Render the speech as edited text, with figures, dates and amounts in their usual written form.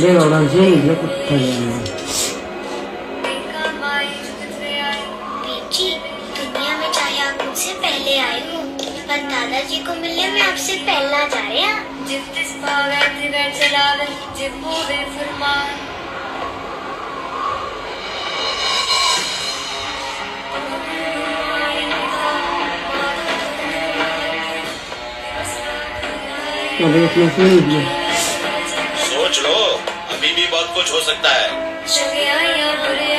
내가 오란지 이렇게 붙어야 बेटी, दुनिया में चाहे आप मुझसे पहले आए हो, पर दादाजी को मिलने में आपसे पहला जा रहे हैं। जिस जिस पावे तिवे चलावे जिस होवे फरमान अब इसमें सुन दिया सोच लो, अभी भी बहुत कुछ हो सकता है। चले आया बुरे